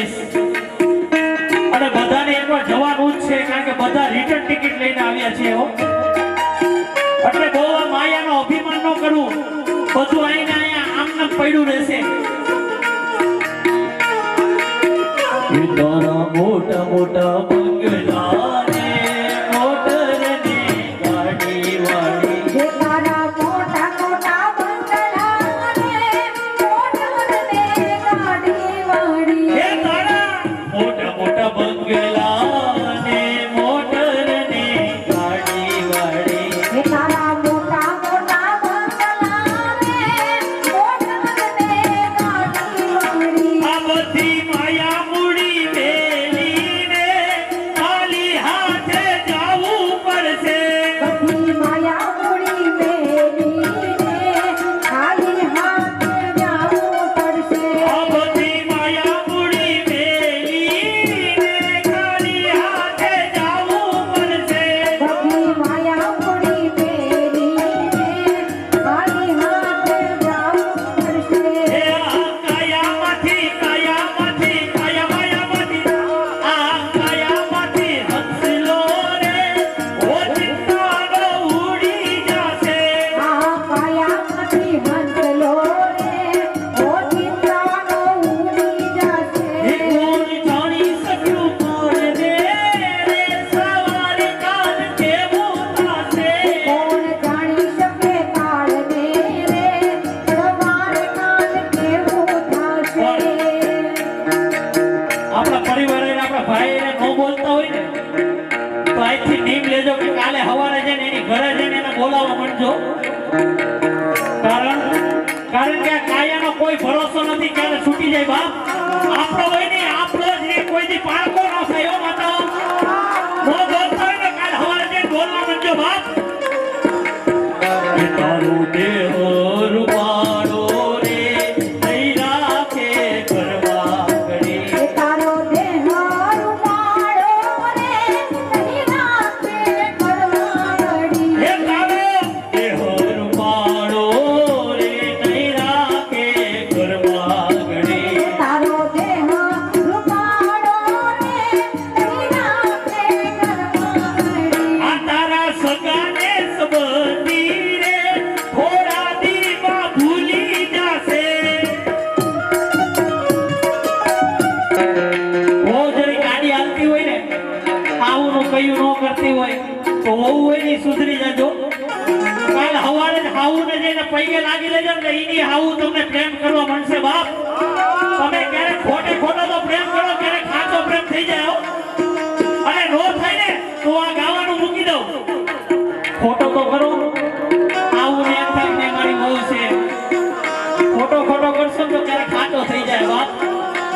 દઈશ અને બધાને એકવાર જવાનું જ છે કારણ કે બધા રિટર્ન ટિકિટ લઈને આવ્યા છે હો એટલે બહુ આ માયાનો અભિમાન ન કરવું બધું અહીંયા આમને પડ્યું રહેશે તારા મોટા મોટા બંગલા ને મોટર ને ગાડી વાળી તારા મોટા મોટા બંગલા ને મોટર ને ગાડી વાળી હે તારા મોટા મોટા બંગલા ને મોટર ને ગાડી વાળી હે તારા મોટા મોટા બંગલા ને મોટર ને ગાડી વાળી આ બધી માયા મૂડી મેલીને ખાલી હાથે જાવું પડશે બધી માયા મૂડી મેલીને ખાલી હાથે જાવું પડશે આ બધી માયા મૂડી મેલીને ખાલી હાથે જાવું પડશે બધી માયા મૂડી મેલીને ખાલી હાથે જાવું પડશે હે આ કાયામાંથી માયામાંથી આ કાયામાંથી હંસલો રે ઓ ચિંતાનો ઉડી જશે આ કાયામાંથી હંસલો રે ઓ ચિંતાનો ઉડી જશે હે કોણ જાણી શક્યું કોણ દે રે સવારે કાલ કેવું થશે કોણ જાણી શકે કાળને રે સવારે કાલ કેવું થશે આપણા પરિવાર અને આપણા ભાઈ એને ન બોલતા હોય ને તો આજથી નીમ લેજો કે કાલે સવારે જઈને એની ઘરે જઈને એને બોલાવવા માંડજો કારણ કે આ કાયાનો કોઈ ભરોસો નથી ક્યારે છૂટી જાય બાપ આપણો હોય ને આપણો જ રે કોઈ દી પાળકો ન થાય હો માતાઓ નો બોલતા હોય ને કાલે સવારે જઈને બોલવા માંડજો બાપ કે તારું દેહ રૂપાળો રે નહીં રાખે કરવા કરી તારો દેહ રૂપાળો રે નહીં રાખે કરવાડી હે તારો દેહ રૂપાળો રે નહીં રાખે કરવા કરી તારો દેહ રૂપાળો રે નહીં રાખે કરવાડી આ તારા સગાને સંબંધી રે થોડા દીમાં ભૂલી જશે બહુ જરી ગાડી હાલતી હોય ને આવું કયું ન કરતી હોય તો વહુ હોય ને ઈ સુધરી જજો કાલ હવારે જ હાવું ને જઈને પૈગે લાગી લેજો ને ઈની હાવું તમને પ્રેમ કરવા માંડશે બાપ તમે ક્યારેક ખોટો તો પ્રેમ કરો ક્યારેક ખાતો પ્રેમ થઈ જાય હો. અને નો થાય ને તો આ